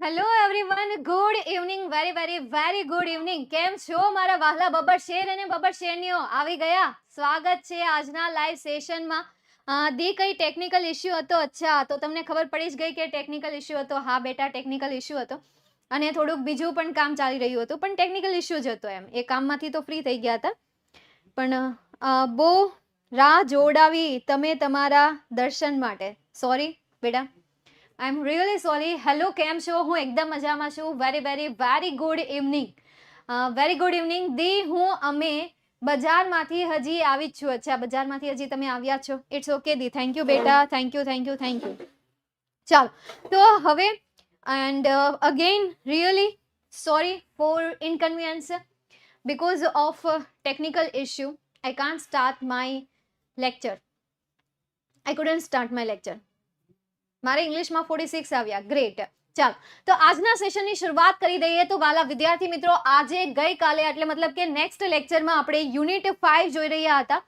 Hello everyone, good evening, very very very good evening. કેમ છો મારા વહાલા બબર શેર અને બબર શેરનીઓ? આવી ગયા. સ્વાગત છે આજના લાઈવ સેશનમાં. દી કઈ ટેકનિકલ ઇશ્યુ હતો? અચ્છા, તો તમને ખબર પડી જ ગઈ કે ટેકનિકલ ઇશ્યુ હતો. હા બેટા, ટેકનિકલ ઇશ્યુ હતો અને થોડુંક બીજું પણ કામ ચાલી રહ્યું હતું, પણ ટેકનિકલ ઇશ્યુ જ હતો. એમ એ કામમાંથી તો ફ્રી થઈ ગયા હતા, પણ બહુ રાહ જોડાવી તમે તમારા દર્શન માટે. સોરી બેટા, આઈ એમ રિયલી સોરી. હેલો, કેમ છો? હું એકદમ મજામાં છું. Very very very good evening. Very good evening દી. અમે બજારમાંથી હજી આવી જ છું. અચ્છા, બજારમાંથી હજી તમે આવ્યા છો. ઇટ્સ ઓકે દી. થેન્ક યુ બેટા, thank you thank you thank you. ચાલો, તો હવે and again really sorry for inconvenience because of technical issue. I can't start my lecture. I couldn't start my lecture. મારે ઇંગ્લિશમાં 46 આવ્યા. ગ્રેટ. ચાલો, તો આજના સેશનની શરૂઆત કરી દઈએ. તો વાલા વિદ્યાર્થી મિત્રો, આજે ગઈકાલે એટલે મતલબ કે નેક્સ્ટ લેક્ચરમાં આપણે યુનિટ 5 જોઈ રહ્યા હતા.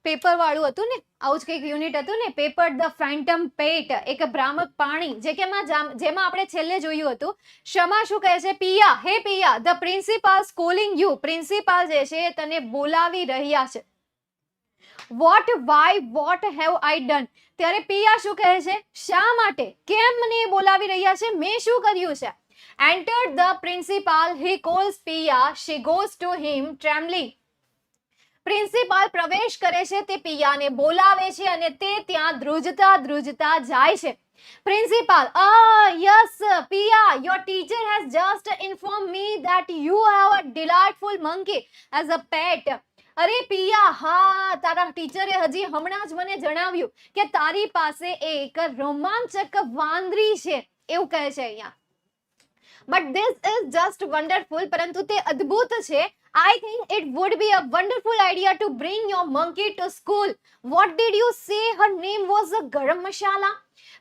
પેપર વાળું હતું ને, આવું જ કંઈક યુનિટ હતું ને, પેપર ધ ફેન્ટમ પેટ, એક ભ્રામક પાણી, જેમાં આપણે છેલ્લે જોયું હતું. શમા શું કહે છે? Piya, hey Piya, the principal scolding you. Principal જે છે તેને બોલાવી રહ્યા છે. What, why, what have I done? ત્યારે પિયા શું કહે છે? શા માટે, કેમ મને બોલાવી રહ્યા છે, મેં શું કર્યું છે? Enter the principal, he calls Pia, she goes to him trembling. Principal પ્રવેશ કરે છે, તે પિયાને બોલાવે છે અને તે ત્યાં ધ્રુજતા ધ્રુજતા જાય છે. Principal, yes Pia, your teacher has just inform me that you have a delightful monkey as a pet. અરે પિયા, હા, તારા ટીચરે હજી હમણાં જ મને જણાવ્યું કે તારી પાસે એક રોમાંચક વાંદરી છે, એવું કહે છે અહીંયા. But this is just wonderful, પરંતુ તે અદ્ભુત છે. I think it would be a wonderful idea to bring your monkey to school. What did you say her name was? ગરમ મસાલા.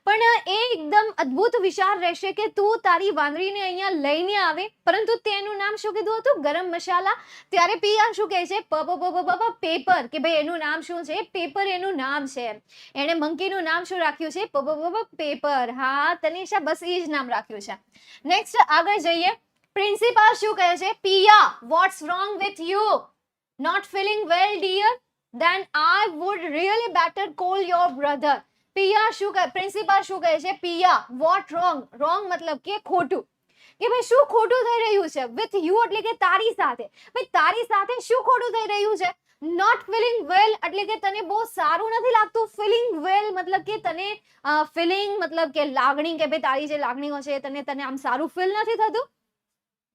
પણ એ એકદમ અદ્ભુત વિચાર રહેશે કે તું તારી વાંદરીને અહીંયા લઈને આવે, પરંતુ તેનું નામ શું કીધું હતું? ગરમ મસાલા. ત્યારે પિયા શું કહે છે? પેપર, કે ભાઈ એનું નામ શું છે? પેપર એનું નામ છે. એને મંકીનું નામ શું રાખ્યું છે? પેપર. હા તનિષા, બસ એ જ નામ રાખ્યું છે. નેક્સ્ટ આગળ જઈએ. પ્રિન્સિપાલ શું કહે છે? Pia, what's wrong with you? Not feeling well dear? Then I would really better call your brother. Pia શું કહે? પ્રિન્સિપાલ શું કહે છે? પિયા, વોટ રોંગ? રોંગ મતલબ કે ખોટું, કે ભાઈ શું ખોટું થઈ રહ્યું છે? વિથ યુ એટલે કે તારી સાથે. ભાઈ તારી સાથે શું ખોટું થઈ રહ્યું છે? નોટ ફીલિંગ વેલ એટલે કે તને બહુ સારું નથી લાગતું. ફીલિંગ વેલ મતલબ કે તને ફીલિંગ મતલબ કે લાગણી, કે ભાઈ તારી જે લાગણીઓ છે તને આમ સારું ફીલ નથી થતું.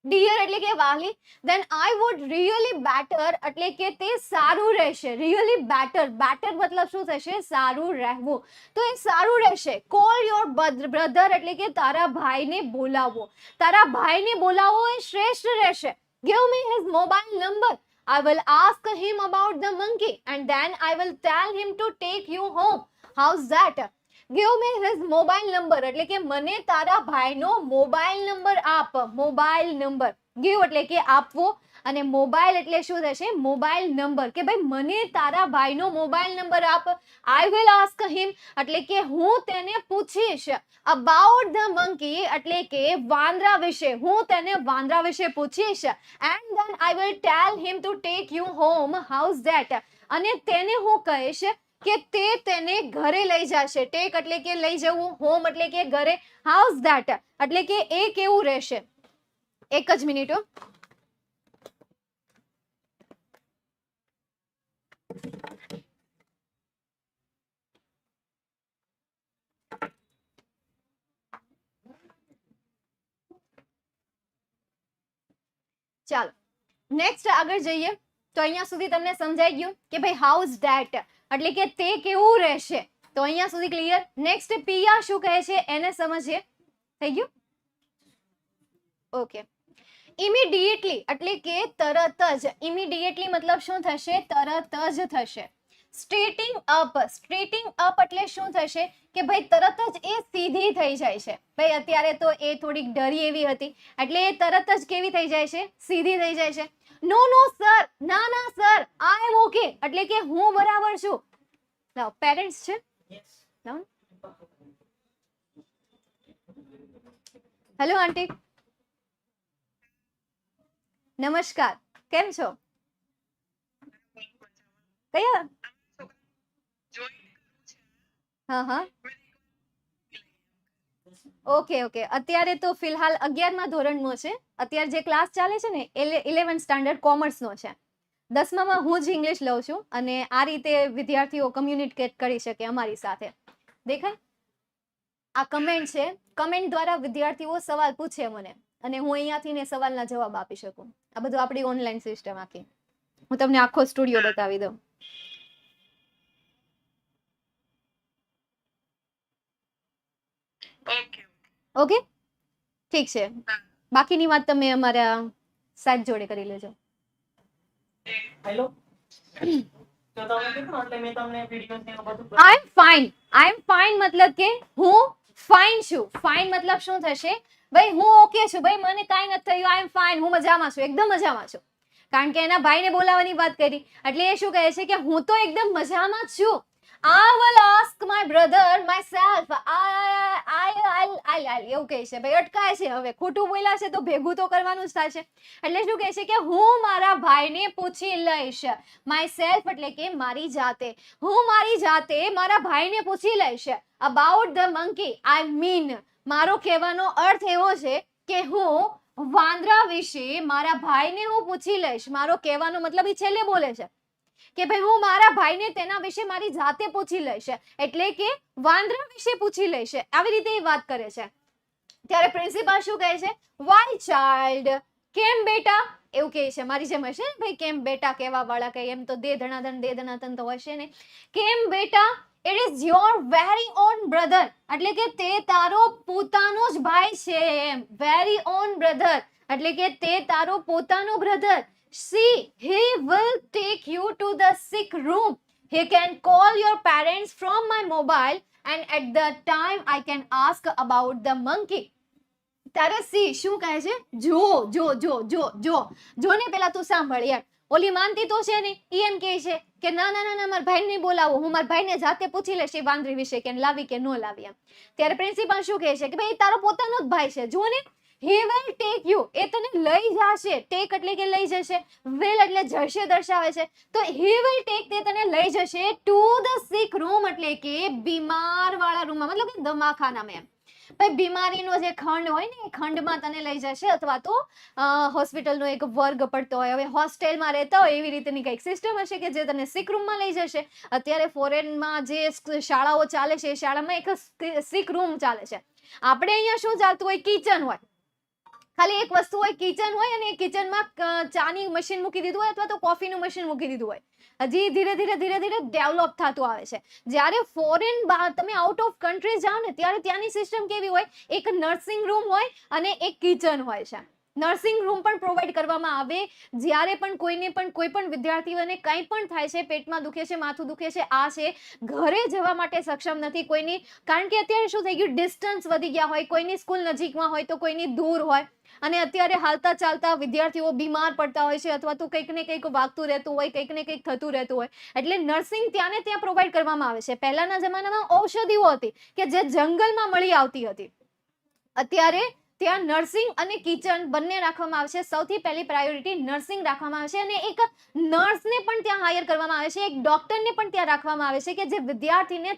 ડિયર એટલે કે વાલી. દેન આઈ વુડ રિયલી બેટર એટલે કે તે સારું રહેશે. રિયલી બેટર, બેટર મતલબ શું થશે? સારું રહેવું. તો એ સારું રહેશે. કોલ યોર બ્રધર એટલે કે તારા ભાઈને બોલાવો. તારા ભાઈને બોલાવો એ શ્રેષ્ઠ રહેશે. Give me his mobile number. I will ask him about the monkey and then I will tell him to take you home. How's that? Give me his mobile number એટલે કે મને તારા ભાઈનો મોબાઈલ નંબર આપ. Mobile number. Give એટલે કે આપવો અને મોબાઈલ એટલે શું થશે? મોબાઈલ નંબર, કે ભાઈ મને તારા ભાઈનો મોબાઈલ નંબર આપ. આઈ વિલ આસ્ક હિમ એટલે કે હું તેને પૂછીશ. અબાઉટ ધ મંકી એટલે કે વાંદરા વિશે. હું તેને વાંદરા વિશે પૂછીશ. And then I will tail him to take you home. How's that? અને તેને હું કહીશ કે તે તેને ઘરે લઈ જશે. ટેક એટલે કે લઈ જવું, હોમ એટલે કે ઘરે. હાઉઝ ધેટ એટલે કે એ કેવું રહેશે? એક જ મિનિટ. ચાલો નેક્સ્ટ આગળ જઈએ. તો અહીંયા સુધી તમને સમજાઈ ગયું કે ભાઈ હાઉઝ ધેટ એટલે કે તે કેવું રહેશે. તો અહીંયા સુધી ક્લિયર. નેક્સ્ટ પિયા શું કહે છે એને સમજીએ. થઈ ગયું? ઓકે. ઇમિડિયેટલી એટલે કે તરત જ. ઇમિડિયેટલી મતલબ શું થશે? તરત જ થશે. સ્ટ્રેટિંગ અપ, સ્ટ્રેટિંગ અપ એટલે શું થશે? કે ભાઈ તરત જ એ સીધી થઈ જાય છે. ભાઈ અત્યારે તો એ થોડીક ડરી એવી હતી એટલે એ તરત જ કેવી થઈ જાય છે? સીધી થઈ જાય છે. નો નો સર, ના ના સર, આઈ એમ ઓકે એટલે કે હું બરાબર છું. પેરેન્ટ્સ છે. હેલો આંટી, નમસ્કાર, કેમ છો? કયા? હા હા, ઓકે ઓકે. અત્યારે તો ફિલહાલ 11મા ધોરણનો છે. અત્યારે જે ક્લાસ ચાલે છે ને 11 સ્ટાન્ડર્ડ કોમર્સનો છે. 10મામાં હું જ ઇંગ્લિશ લઉં છું અને આ રીતે વિદ્યાર્થીઓ કમ્યુનિકેટ કરી શકે અમારી સાથે. દેખાય? આ કમેન્ટ છે. કમેન્ટ દ્વારા વિદ્યાર્થીઓ સવાલ પૂછે મને અને હું અહીંયાથી ને સવાલના જવાબ આપી શકું. આ બધું આપણી ઓનલાઈન સિસ્ટમ આખી. હું તમને આખો સ્ટુડિયો બતાવી દઉં. ઓકે, ઠીક છે. બાકીની વાત તમે અમારા સાહેબ જોડે કરી લેજો. Hello, I am fine. મતલબ કે હું ફાઇન છું. ફાઇન મતલબ શું થશે? ભાઈ હું ઓકે છું, ભાઈ મને કાંઈ નથી થયું, આઈ એમ ફાઇન, હું મજામાં છું, એકદમ મજામાં છું. કારણ કે એના ભાઈને બોલાવવાની વાત કરી એટલે એ શું કહે છે કે હું તો એકદમ મજામાં છું. I will ask my brother myself. એવું કહે છે. ભાઈ અટકાય છે, હવે ખોટું બોલ્યા છે તો ભેગું તો કરવાનું જ થશે. એટલે શું કહે છે કે હું મારા ભાઈને પૂછી લઈશ. માયસેલ્ફ એટલે કે મારી જાતે. હું મારી જાતે મારા ભાઈને પૂછી લઈશ about the monkey. I mean મારો કહેવાનો અર્થ એવો છે કે હું વાંદરા વિશે મારા ભાઈને હું પૂછી લઈશ. મારો કહેવાનો મતલબ એ છેલ્લે બોલે છે કે ભાઈ હું મારા ભાઈને તેના વિશે મારી જાતે પૂછી લઈશ, એટલે કે વાંદરા વિશે પૂછી લઈશ. આવી રીતે એ વાત કરે છે. ત્યારે પ્રિન્સિપાલ શું કહે છે? વાય ચાઇલ્ડ, કેમ બેટા? એવું કહે છે. મારી જેમ હશે ને ભાઈ, કેમ બેટા કહેવા વાળા કઈ એમ તો દે ધનાધન તો હશે ને. કેમ બેટા? It is your very on brother, એટલે કે તે તારો પોતાનો જ ભાઈ છે એમ. વેરી ઓન બ્રધર એટલે કે તે તારો પોતાનો brother. See, he will take you to the sick room. He can call your parents from my mobile and at the time I can ask about the monkey. તારે C શું કહે છે? જો જો જો જો જો જો ને પેલા તું સાંભળ યાર. ઓલી માનતી તો છે ને, ઈ એમ કહે છે કે ના ના ના મારા ભાઈને નહીં બોલાવો, હું મારા ભાઈને જાતે પૂછી લઈશ એ વાંદરી વિશે કે લાવી કે ન લાવી એમ. ત્યારે પ્રિન્સિપાલ શું કહે છે કે ભાઈ તારો પોતાનો જ ભાઈ છે, જો ને. He will take you, એ તને લઈ જશે. ટેક એટલે કે લઈ જશે, will એટલે જશે દર્શાવે છે. તો he will take, તે તને લઈ જશે to the sick room એટલે કે બીમાર વાળા રૂમમાં, મતલબ કે દવાખાનામાં એમ. ભાઈ બીમારીનો જે ખંડ હોય ને એ ખંડમાં તને લઈ જશે, અથવા તો હોસ્પિટલનો એક વર્ગ પડતો હોય, હવે હોસ્ટેલમાં રહેતા હોય એવી રીતની કંઈક સિસ્ટમ હશે કે જે તને સિક રૂમમાં લઈ જશે. અત્યારે ફોરેનમાં જે શાળાઓ ચાલે છે એ શાળામાં એક સિક રૂમ ચાલે છે. આપણે અહીંયા શું ચાલતું હોય? કિચન હોય. ખાલી એક વસ્તુ હોય, કિચન હોય, અને એ કિચનમાં ચાની મશીન મૂકી દીધું હોય અથવા તો કોફીનું મશીન મૂકી દીધું હોય. હજી ધીરે ધીરે ડેવલપ થતું આવે છે. જ્યારે ફોરેન તમે આઉટ ઓફ કન્ટ્રી જાઓ ને ત્યારે ત્યાંની સિસ્ટમ કેવી હોય? એક નર્સિંગ રૂમ હોય અને એક કિચન હોય છે. નર્સિંગ રૂમ પણ પ્રોવાઈડ કરવામાં આવે. જ્યારે પણ કોઈને પણ કોઈ પણ વિદ્યાર્થીઓને કંઈ પણ થાય છે, પેટમાં દુખે છે, માથું દુખે છે, આ છે, ઘરે જવા માટે સક્ષમ નથી કોઈની, કારણ કે અત્યારે શું થઈ ગયું? ડિસ્ટન્સ વધી ગયા હોય. કોઈની સ્કૂલ નજીકમાં હોય તો કોઈની દૂર હોય. અને અત્યારે હાલતા ચાલતા વિદ્યાર્થીઓ બીમાર પડતા હોય છે, અથવા તો કંઈક ને કંઈક વાગતું રહેતું હોય, કંઈક ને કંઈક થતું રહેતું હોય. એટલે નર્સિંગ ત્યાં ને ત્યાં પ્રોવાઈડ કરવામાં આવે છે. પહેલાના જમાનામાં ઔષધિઓ હતી કે જે જંગલમાં મળી આવતી હતી. અત્યારે ત્યાં નર્સિંગ અને કિચન બંને રાખવામાં આવે છે. સૌથી પહેલી પ્રાયોરિટી નર્સિંગ રાખવામાં આવે છે અને એક નર્સને પણ ત્યાં હાયર કરવામાં આવે છે, એક ડોક્ટરને પણ ત્યાં રાખવામાં આવે છે કે જે વિદ્યાર્થીને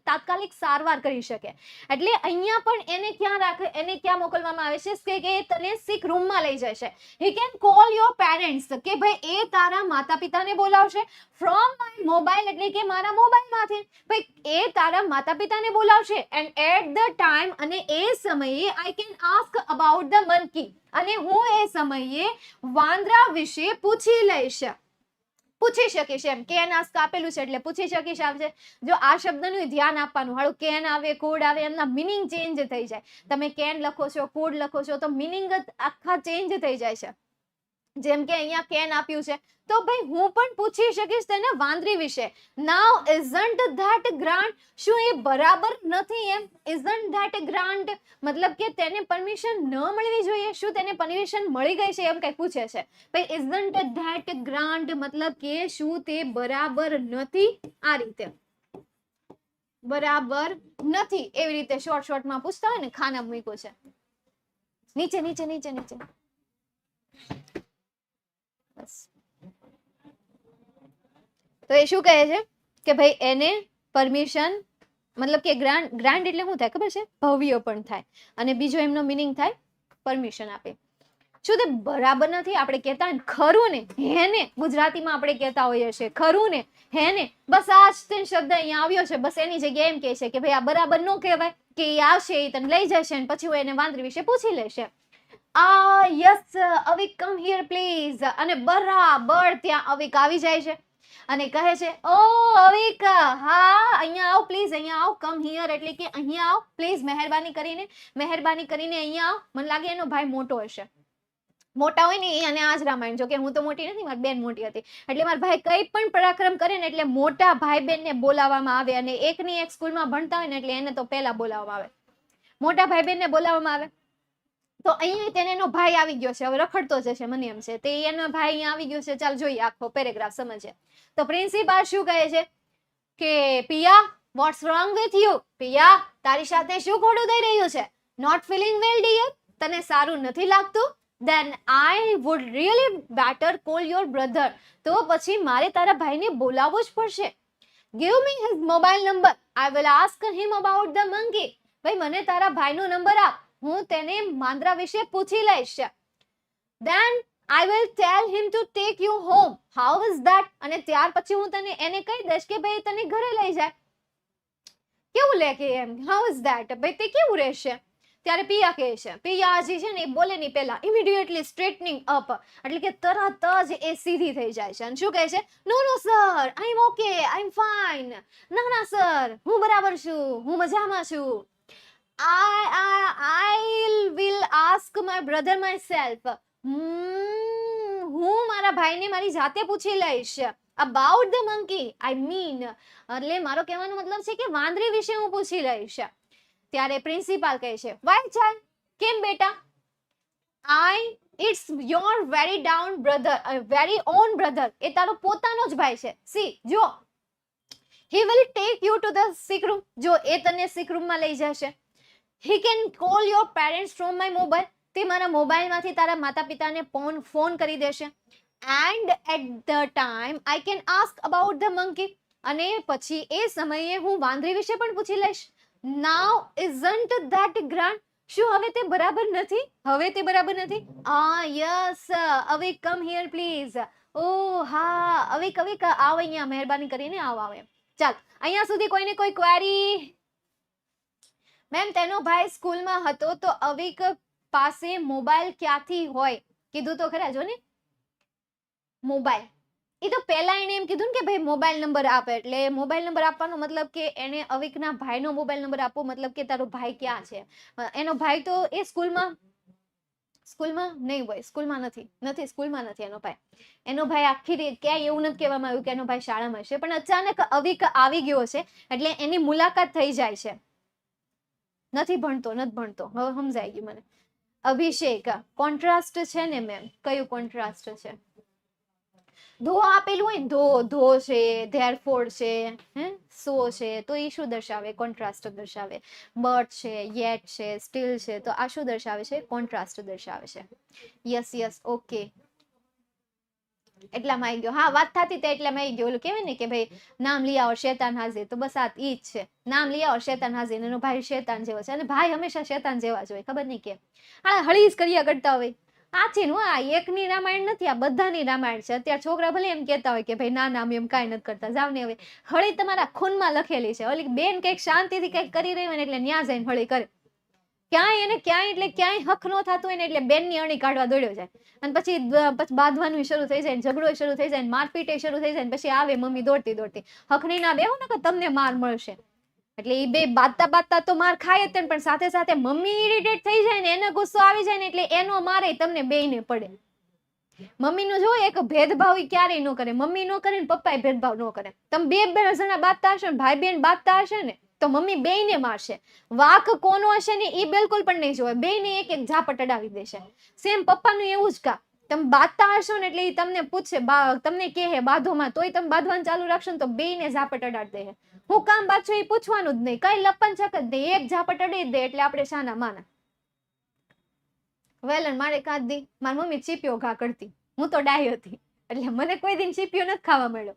તાત્કાલિક સારવાર કરી શકે. એટલે અહીંયા પણ એને ક્યાં મોકલવામાં આવે છે કે તને સિક રૂમમાં લઈ જશે. He can call your parents, કે ભાઈ એ તારા માતા પિતાને બોલાવશે. ફ્રોમ માય મોબાઈલ એટલે કે મારા મોબાઈલમાંથી. ભાઈ એ તારા માતા પિતાને બોલાવશે એન્ડ એટ ધ ટાઈમ, અને એ સમયે I can ask about the monkey, અને હું એ સમયે વાંદરા વિશે પૂછી લઈશ. પૂછી શકીશ એમ. કેન આસ્ક આપેલું છે એટલે પૂછી શકીશ આવશે. જો આ શબ્દનું ધ્યાન આપવાનું, હાલો કેન આવે, કુડ આવે, એમના મિનિંગ ચેન્જ થઈ જાય. તમે કેન લખો છો, કુડ લખો છો તો મિનિંગ આખા ચેન્જ થઈ જાય છે. જેમ કે અહીંયા કેન આપ્યું છે તો ભાઈ હું પણ પૂછી શકીશ તેને વાંદરી વિશે. નાઉ ઇઝન્ટ ધેટ ગ્રાન્ટ, શું એ બરાબર નથી એમ? ઇઝન્ટ ધેટ ગ્રાન્ટ મતલબ કે તેને પરમિશન ન મળવી જોઈએ, શું તેને પરમિશન મળી ગઈ છે એમ કંઈક પૂછે છે. ભાઈ ઇઝન્ટ ધેટ ગ્રાન્ટ મતલબ કે શું તે બરાબર નથી, આ રીતે. બરાબર નથી, એવી રીતે શોર્ટમાં પૂછતા હોય ને, ખાના મૂક્યું છે, નીચે નીચે નીચે નીચે, બસ. તો એ શું કહે છે કે ભાઈ એને પરમિશન, મતલબ કે ગ્રાન્ટ એટલે શું થાય ખબર છે? ભવ્ય પણ થાય, અને બીજો એમનો મિનિંગ થાય પરમિશન આપે. શું તે બરાબર નથી? આપણે કહેતા ને ખરું ને, હે ને, ગુજરાતીમાં આપણે કહેતા હોઈએ છીએ ખરું ને, હે ને, બસ આ જ તે શબ્દ અહીંયા આવ્યો છે, બસ એની જગ્યાએ એમ કહે છે કે ભાઈ આ બરાબર ન કહેવાય, કે એ આવશે, એ તને લઈ જશે અને પછી એને વાંદરી વિશે પૂછી લેશે. યસ અવિક કમ હિયર પ્લીઝ, અને બરાબર ત્યાં અવિક આવી જાય છે અને કહે છે, ઓ અવિક, હા અહીંયા આવ પ્લીઝ, અહીંયા આવ, કમ હિયર એટલે કે અહીંયા આવ પ્લીઝ, મહેરબાની કરીને અહીંયા આવ. મને લાગે એનો ભાઈ મોટો હશે, મોટા હોય ને અને આ જ રામાયણ. જો કે હું તો મોટી નથી, મારી બેન મોટી હતી, એટલે મારા ભાઈ કઈ પણ પરાક્રમ કરે ને એટલે મોટા ભાઈ બેન ને બોલાવવામાં આવે, અને એકની એક સ્કૂલમાં ભણતા હોય ને એટલે એને તો પહેલા બોલાવવામાં આવે, મોટા ભાઈ બેન ને બોલાવવામાં આવે. તો અહીંયા તેને એનો ભાઈ આવી ગયો છે, હવે રખડતો જશે મને એમ છે, તે એનો ભાઈ અહીંયા આવી ગયો છે. ચાલ જોઈએ આખો પેરેગ્રાફ સમજે. તો પ્રિન્સિપાલ શું કહે છે કે Piya, what's wrong with you? Piya, તારી સાથે શું ખોટું થઈ રહ્યું છે? Not feeling well dear? તને સારું નથી લાગતું? Then I would really better call your brother. તો પછી મારે તારા ભાઈને બોલાવવો જ પડશે. Give me his mobile number. I will ask him about the monkey. ભાઈ મને તારા ભાઈનો નંબર આપ, હું તેને માંદરા વિશે પૂછી લઈશ. Then I will tell him to take you home. How is that? અને ત્યાર પછી હું તને એને કહી દઈશ કે ભાઈ તને ઘરે લઈ જાય. કેવું લે કે એમ, how is that? ભાઈ તે કેવું રહેશે? ત્યારે પિયા કહે છે, પિયા હજી છે ને એ બોલે ની પહેલા ઇમિડિયેટલી સ્ટ્રેટનિંગ અપ, એટલે કે તરત જ એ સીધી થઈ જાય છે અને શું કહે છે? No no sir, I am okay, I am fine. ના ના સર, હું બરાબર છું, હું મજામાં છું. I will ask my brother myself. હું મારા ભાઈને મારી જાતે પૂછી લઈશ. About the monkey, I mean, એટલે મારો કહેવાનો મતલબ છે કે વાંદરી વિશે હું પૂછી લઈશ. ત્યારે પ્રિન્સિપાલ કહે છે, વાય ચાલ, કેમ બેટા? It's your very down brother, very own brother. એ તારો પોતાનો જ ભાઈ છે. See, જો, he will take you to the sick room. જો એ તને sick room માં લઈ જશે. He can call your parents from my mobile. તે મારા મોબાઈલમાંથી તારા માતા પિતાને ફોન કરી દેશે. And at the time I can ask about the monkey. અને પછી એ સમયે હું વાંદરી વિશે પણ પૂછી લઈશ. Now isn't that grand? શું હવે તે બરાબર નથી? હવે તે બરાબર નથી? Yes, Avik, come here please. Oh હા, અવિક આવ અહીંયા, મહેરબાની કરીને આવ એમ. ચાલ, અહીંયા સુધી કોઈને કોઈ ક્વેરી? મેમ તેનો ભાઈ સ્કૂલમાં હતો તો અવિક પાસે મોબાઈલ ક્યાંથી હોય? કીધું તો ખરા, જો ને મોબાઈલ. એ તો પહેલા એને એમ કીધું ને કે ભાઈ મોબાઈલ નંબર આપે, એટલે મોબાઈલ નંબર આપવાનો મતલબ કે એને અવિકના ભાઈનો મોબાઈલ નંબર આપવો, મતલબ કે તારો ભાઈ ક્યાં છે. એનો ભાઈ તો એ સ્કૂલમાં નહીં હોય, સ્કૂલમાં નથી સ્કૂલમાં નથી એનો ભાઈ. એનો ભાઈ આખી ક્યાંય એવું નથી કહેવામાં આવ્યું કે એનો ભાઈ શાળામાં છે, પણ અચાનક અવિક આવી ગયો છે એટલે એની મુલાકાત થઈ જાય છે. નથી ભણતો, હવે સમજાઈ ગયું મને. અભિષેક, કોન્ટ્રાસ્ટ છે ને મેમ? કયું કોન્ટ્રાસ્ટ છે? ધો આપેલું હોય ને, ધો છે, ધેરફોર છે, સો છે, તો એ શું દર્શાવે? કોન્ટ્રાસ્ટ દર્શાવે. બટ છે, યેટ છે, સ્ટીલ છે, તો આ શું દર્શાવે છે? કોન્ટ્રાસ્ટ દર્શાવે છે. યસ ઓકે, એટલામાં આવી ગયો. હા, વાત થતી તે એટલામાં આવી ગયો. ઓલું કહેવાય ને કે ભાઈ નામ લઈ આવો શેતાન હાજે, તો બસ આ ઈ જ છે. નામ લઈ આવો શેતાન હાજે, એનો ભાઈ શેતાન જેવો છે, અને ભાઈ હંમેશા શેતાન જેવા જ હોય, ખબર નહીં કેમ. હા, હળીજ કર્યા કરતા હોય. આ છે ને, આ એકની રામાયણ નથી, આ બધાની રામાયણ છે. અત્યારે છોકરા ભલે એમ કહેતા હોય કે ભાઈ ના નામ એમ કાંઈ નથી કરતા, જાવ ને હવે હળી તમારા ખૂનમાં લખેલી છે. ઓલી બેન કંઈક શાંતિથી કંઈક કરી રહી હોય ને એટલે ન્યા જઈને હળી કરે. ક્યાંય હક નો થતું હોય ને એટલે બેનની અણી કાઢવા દોડ્યો જાય, અને પછી બાંધવાનું શરૂ થઈ જાય, ઝઘડો શરૂ થઈ જાય, મારપીટ શરૂ થઈ જાય, પછી આવે મમ્મી દોડતી હકની ના બેહો ને કે તમને માર મળશે. એટલે એ બે બાંધતા તો માર ખાય જ, પણ સાથે સાથે મમ્મી ઇરિટેટ થઈ જાય ને, એને ગુસ્સો આવી જાય ને એટલે એનો મારે તમને બેયને પડે. મમ્મીનો જો એક ભેદભાવ ક્યારેય ન કરે, મમ્મી ન કરે ને પપ્પા ભેદભાવ ન કરે. તમે બે જણા બાંધતા હશો ને, ભાઈ બેન બાંધતા હશે ને, તો મમ્મી બેયને મારશે. વાક કોનો હશે ને એ બિલકુલ પણ નહીં જોવે, બેયને એક ઝાપટ અડાવી દેશે. સેમ પપ્પાનું એવું જ કા. તમે બાંધતા હશો ને એટલે એ તમને પૂછશે, તમને કહે બાંધોમાં, તોય તમે બાંધવાનું ચાલુ રાખશો ને તો બેયને ઝાપટ અડાડ દે. હું કામ બાંધશો એ પૂછવાનું જ નહીં, કઈ લપન છક જ નહીં, એક ઝાપટ અડી દે એટલે આપણે શાના માના. વેલણ મારે કાંદ દી મારી મમ્મી ચીપિયો ઘા કરતી, હું તો ડાય હતી એટલે મને કોઈ દિન ચીપિયો નથી ખાવા મળ્યો.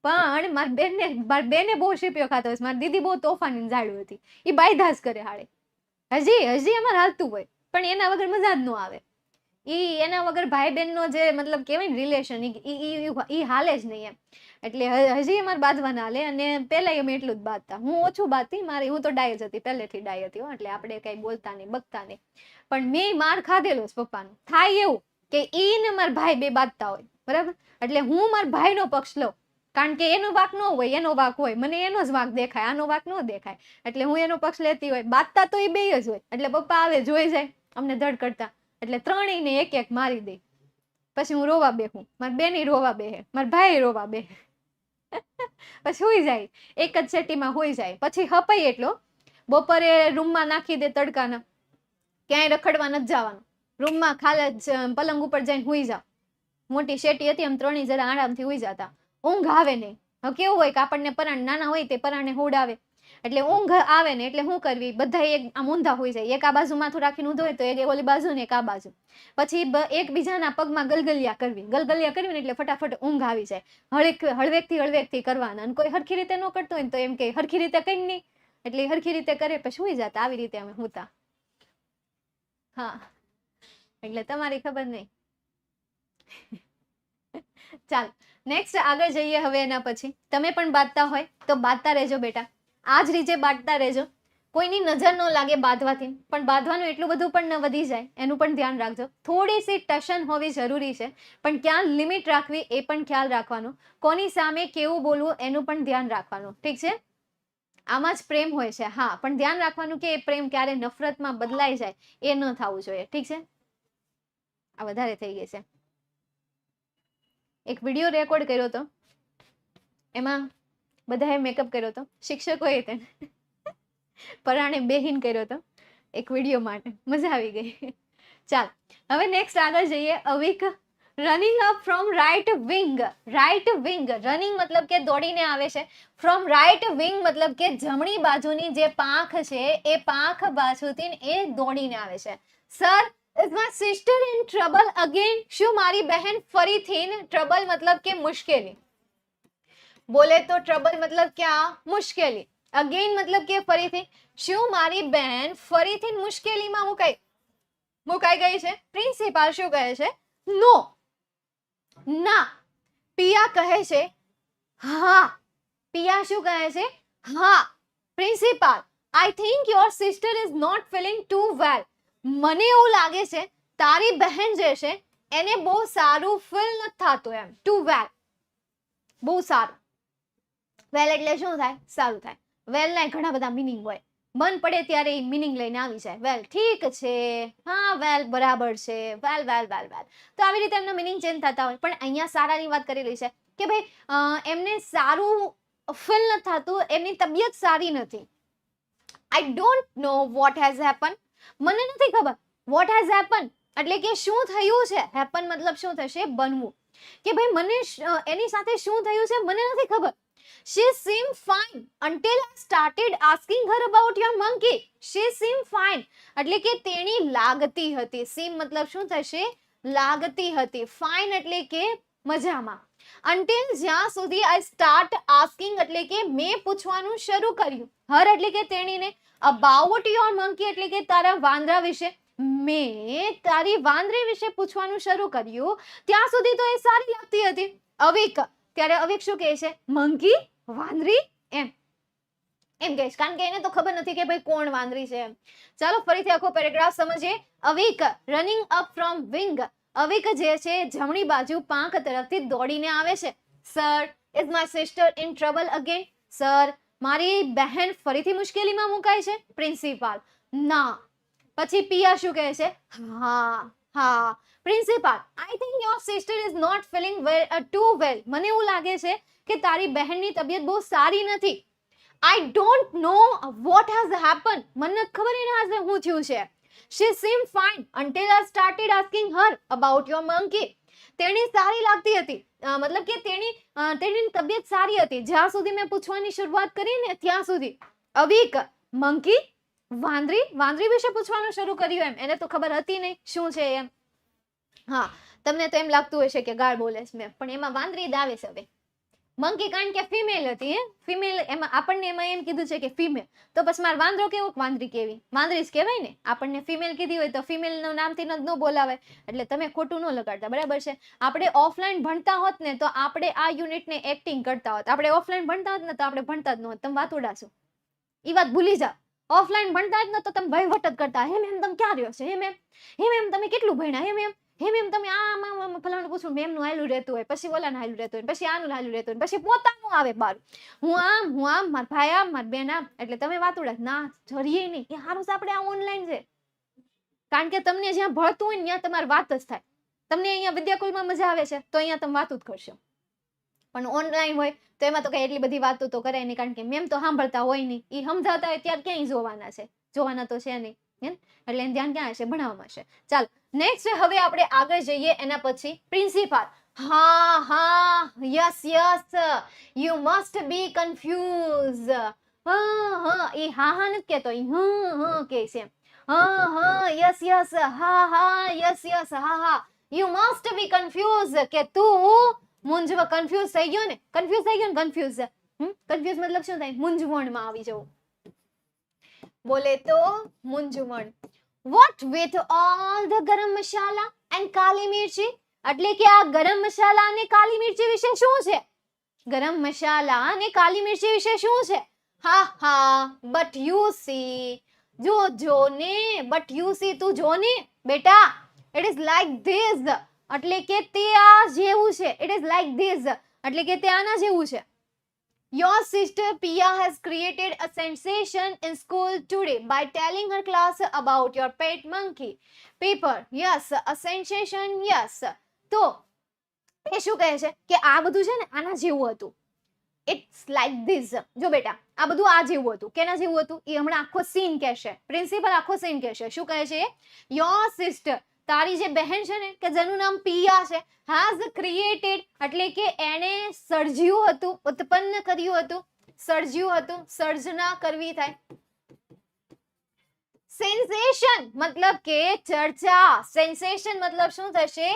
પણ મારી બેને બહુ ચીપિયો ખાતો હોય. મારી દીદી બહુ તોફાની ઝાડુ હતી, એ બાયદાસ કરે હાડે. હજી અમારે હાલતું હોય, પણ એના વગર મજા જ ન આવે. એના વગર ભાઈ બહેન નો જે મતલબ કેવાય ને રિલેશન ઈ હાલે જ નહીં એમ. એટલે હજી અમારે બાંધવાના હાલે. અને પેલા અમે એટલું જ બાંધતા, હું ઓછું બાંધતી, હું તો ડાય જ હતી, પહેલેથી ડાય હતી એટલે આપણે કઈ બોલતા નહીં બકતા નહીં. પણ મેં માર ખાધેલો છે પપ્પાનો. થાય એવું કે ઈ ને મારા ભાઈ બે બાંધતા હોય બરાબર, એટલે હું મારા ભાઈનો પક્ષ લઉં, કારણ કે એનો વાંક ન હોય, એનો વાંક હોય, મને એનો જ વાંક દેખાય, આનો વાંક ન દેખાય, એટલે હું એનો પક્ષ લેતી હોય. બાંધતા તો એ બે જ હોય, એટલે પપ્પા આવે જોઈ જાય અમને ધડ કરતા, એટલે ત્રણેયને એક એક મારી દે. પછી હું રોવા બેહું, મારી બેની રોવા બેહે, મારા ભાઈ રોવા બેહે, પછી હોઈ જાય, એક જ સેટીમાં હોઈ જાય. પછી હપાઈ એટલો બપોરે રૂમમાં નાખી દે તડકાના, ક્યાંય રખડવા નથી જવાનું, રૂમમાં ખાલી પલંગ ઉપર જઈને હુઈ જાવ. મોટી શેટી હતી, એમ ત્રણેય જરા આરામથી હુઈ જતા. ઊંઘ આવે નહીં. હવે કેવું હોય કે આપણને પરાણ નાના હોય તે પરાણે હોડાવે, એટલે ઊંઘ આવે ને એટલે શું કરવી, બધા એક આમ ઊંધા હોઈ જાય, એક આ બાજુ માથું રાખીને ઊંધો હોય તો એક ઓલી બાજુ ને એક આ બાજુ. પછી એકબીજાના પગમાં ગલગલિયા કરવી ને એટલે ફટાફટ ઊંઘ આવી જાય. હળવેકથી કરવાના, અને કોઈ હરખી રીતે ન કરતો હોય તો એમ કે હરખી રીતે કઈ નહીં, એટલે હરખી રીતે કરે પછી હુઈ જતા. આવી રીતે અમે હુતા. હા, એટલે તમારી ખબર નહીં. ચાલ નેક્સ્ટ આગળ જઈએ. હવે એના પછી તમે પણ બાંધતા હોય તો બાંધતા રહેજો બેટા, આ જ રીતે બાંધતા રહેજો. કોઈની નજર ન લાગે બાંધવાથી, પણ બાંધવાનું એટલું બધું પણ ન વધી જાય એનું પણ ધ્યાન રાખજો. થોડી સી ટશન હોવી જરૂરી છે, પણ ક્યાં લિમિટ રાખવી એ પણ ખ્યાલ રાખવાનો. કોની સામે કેવું બોલવું એનું પણ ધ્યાન રાખવાનું. ઠીક છે, આમાં જ પ્રેમ હોય છે. હા, પણ ધ્યાન રાખવાનું કે એ પ્રેમ ક્યારે નફરતમાં બદલાઈ જાય એ ન થવું જોઈએ. ઠીક છે, આ વધારે થઈ ગઈ છે. એક વિડીયો રેકોર્ડ કર્યો હતો, એમાં બધાએ મેકઅપ કર્યો હતો, શિક્ષકોએ તેને પરાણે બેહીન કર્યો હતો એક વિડીયો માટે, મજા આવી ગઈ. ચાલ હવે નેક્સ્ટ આગળ જઈએ. Avik running up from right wing. Right wing running મતલબ કે દોડીને આવે છે, ફ્રોમ રાઇટ વિંગ મતલબ કે જમણી બાજુની જે પાંખ છે એ પાંખ બાજુથી એ દોડીને આવે છે. Sir, is my sister in trouble again? શું મારી બહેન ફરીથી ટ્રબલ મતલબ કે મુશ્કેલી, બોલે તો ટ્રબલ મતલબ કે આ મુશ્કેલી, અગેન મતલબ કે ફરીથી. શું મારી બહેન ફરીથી મુશ્કેલીમાં મુકાઈ ગઈ છે? પ્રિન્સિપાલ શું કહે છે? નો, ના. પિયા કહે છે હા. પિયા શું કહે છે? હા. Principal, I think your sister is not feeling too well. મને એવું લાગે છે તારી બહેન જે છે એને બહુ સારું ફીલ નથી થતું એમ. ટુ વેલ, બહુ સારું. વેલ એટલે શું થાય? સારું થાય. વેલ ના ઘણા બધા મિનિંગ હોય, મન પડે ત્યારે એ મિનિંગ લઈને આવી જાય. વેલ ઠીક છે, હા વેલ બરાબર છે, વેલ વેલ વેલ વેલ. તો આવી રીતે એમના મિનિંગ ચેન્જ થતા હોય. પણ અહીંયા સારાની વાત કરેલી છે કે ભાઈ એમને સારું ફીલ નથી થતું, એમની તબિયત સારી નથી. I don't know what has happen. મને નથી ખબર વોટ હેઝ હેપન એટલે કે શું થયું છે. હેપન મતલબ શું થશે? બનવું. કે ભાઈ મને એની સાથે શું થયું છે મને નથી ખબર. She seemed fine until I started asking her about your monkey. She seemed fine એટલે કે તેણી લાગતી હતી. seem મતલબ શું થશે? લાગતી હતી. fine એટલે કે મજામાં. until જ્યાં સુધી I start asking એટલે કે મેં પૂછવાનું શરૂ કર્યું. her એટલે કે તેણીને. about your monkey એટલે કે તારા વાંદરા વિશે. મેં તારી વાંદરી વિશે પૂછવાનું શરૂ કર્યું ત્યાં સુધી તો એ સારી લાગતી હતી. અવિક, ત્યારે અવિક શું કહે છે? મંકી, વાંદરી, એમ કહે છે, કારણ કે એને તો ખબર નથી કે ભાઈ કોણ વાંદરી છે એમ. ચાલો ફરીથી આખો પેરેગ્રાફ સમજીએ. અવિક રનિંગ અપ ફ્રોમ વિંગ. અવિક જે છે જમણી બાજુ પાંખ તરફથી દોડીને આવે છે. Sir, is my sister in trouble again? Sir, મારી બહેન ફરીથી મુશ્કેલીમાં મુકાય છે? પ્રિન્સિપાલ, ના. પછી પિયા શું કહે છે? હા હા. Principal, I think your sister is not feeling too well. મને એવું લાગે છે કે તારી બહેનની તબિયત બહુ સારી નથી. I don't know what has happen. મને ખબર એના શું થયું છે. She seemed fine until I started asking her about your monkey. તેણી સારી લાગતી હતી, મતલબ કે તેની તબિયત સારી હતી જ્યાં સુધી મેં પૂછવાની શરૂઆત કરી ને ત્યાં સુધી. અવિક મંકી, વાંદરી વિશે પૂછવાનું શરૂ કર્યું. એમ એને તો ખબર હતી નહીં શું છે એમ. હા, તમને તો એમ લાગતું હશે કે ગાળ બોલે છે મેં, પણ એમાં વાંદરી જ આવે છે. હવે મંકી કારણ કે ફિમેલ હતી, ફિમેલ, એમાં આપણને એમાં એમ કીધું છે કે ફિમેલ, તો પછી મારે વાંદરો કેવો વાંદરી કેવી? વાંદરી જ કહેવાય ને. આપણને ફિમેલ કીધી હોય તો ફિમેલ નું નામથી ન બોલાવે, એટલે તમે ખોટું ન લગાડતા, બરાબર છે. આપણે ઓફલાઈન ભણતા હોત ને તો આપણે આ યુનિટને એક્ટિંગ કરતા હોત. આપણે ઓફલાઈન ભણતા હોત ને તો આપણે ભણતા જ ન હોત. તમે વાત ઉડાશો, એ વાત ભૂલી જાઓ. ઓફલાઈન ભણતા જ ન તો તમે વહીવટ જ કરતા. હે મેમ તમે ક્યાં રહ્યો છે? હે મેમ તમે કેટલું ભણ્યા? હે મેમ તમે આમાં ફલાણું પૂછું, મેમનું હાલું રહેતું હોય, પછી ઓલાનું હાલું રહેતું હોય, પછી આનું હાલું રહેતું હોય, પછી પોતાનું આવે બાર. હું આમ, મારા ભાઈ આમ, મારી બેન આમ. એટલે તમે વાત ઉડા ના જરીએ નહીં. એ સારું છે આપણે આ ઓનલાઈન છે, કારણ કે તમને જ્યાં ભળતું હોય ને ત્યાં તમારી વાત જ થાય. તમને અહીંયા વિદ્યાકુલમાં મજા આવે છે તો અહીંયા તમે વાતું જ કરશો, પણ ઓનલાઈન હોય તો એમાં તો કઈ એટલી બધી વાતો તો કરાય નહીં, કારણ કે મેમ તો સાંભળતા હોય નહીં. એ સમજાવતા હોય ત્યારે ક્યાંય જોવાના છે? જોવાના તો છે નહીં. એટલે એને ધ્યાન ક્યાં હશે? ભણાવવામાં હશે. ચાલો નેક્સ્ટ હવે આપણે આગળ જઈએ. એના પછી પ્રિન્સિપાલ. હા, yes, you must be confuse. એ હા નથી કેતો, કે છે. યસ, યસ, હા, યુ મસ્ટ બી કન્ફ્યુઝ, કે તું કન્ફ્યુઝ થઈ ગયો ને. કન્ફ્યુઝ મતલબ શું થાય? મૂંઝવણમાં આવી જવું. બોલે તો મૂંઝવણ. What with all the garam masala and કાલી મિર્ચી? એટલે કે આ ગરમ મસાલા અને કાલી મિર્ચી વિશે શું છે? ગરમ મસાલા અને કાલી મિર્ચી વિશે શું છે? હા, but you see, જો ને, but you see, તું જો ને બેટા. It is like this, એટલે કે તે આ જેવું છે. It is like this, એટલે કે તે આના જેવું છે. Your sister Pia has created a sensation in school today by telling her class about your pet monkey. Paper, yes. A sensation, yes. તો એ શું કહે છે કે આ બધું છે ને આના જેવું હતું. It's like this. જો બેટા, આ બધું આ જેવું હતું. કેના જેવું હતું? એ હમણાં આખો સીન કહેશે. પ્રિન્સિપલ આખો સીન કહેશે. શું કહે છે? Your sister, તારી જે બહેન છે ને, કે જેનું નામ પિયા છે, has created, એટલે કે એને સર્જ્યું હતું, ઉત્પન્ન કર્યું હતું, સર્જ્યું હતું, સર્જના કરવી થાય. સેન્સેશન મતલબ કે ચર્ચા. સેન્સેશન મતલબ શું થશે?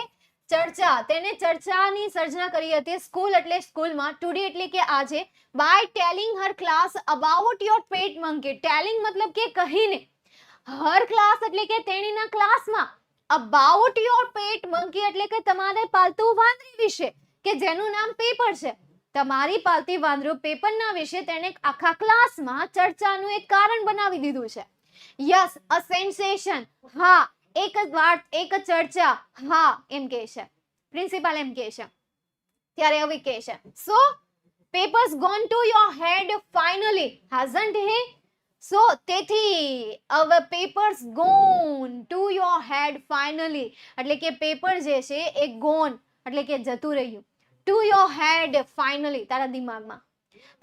ચર્ચા. તેને ચર્ચાની સર્જના કરી હતી સ્કૂલ એટલે સ્કૂલમાં. ટુડે એટલે કે આજે. By telling her class about your pet monkey. Telling મતલબ કે કહીને. હર ક્લાસ એટલે કે તેણીના ક્લાસમાં. અબાઉટ યોર પેટ મંકી એટલે કે તમારે પાલતુ વાંદરી વિશે, કે જેનું નામ પેપર છે. તમારી પાલતી વાંદરો પેપરના વિશે તેને આખા ક્લાસમાં ચર્ચાનું એક કારણ બનાવી દીધું છે. યસ, અ સેન્સેશન. હા, એક વાત, એક ચર્ચા. હા, એમ કહે છે પ્રિન્સિપાલ, એમ કહે છે. ત્યારે હવે કહે છે, so papers gone to your head finally, hasn't he? So, તેથી our papers gone to your head finally. એટલે કે પેપર જે છે એ gone એટલે કે જતું રહ્યું. To your head finally, તારા દિમાગમાં.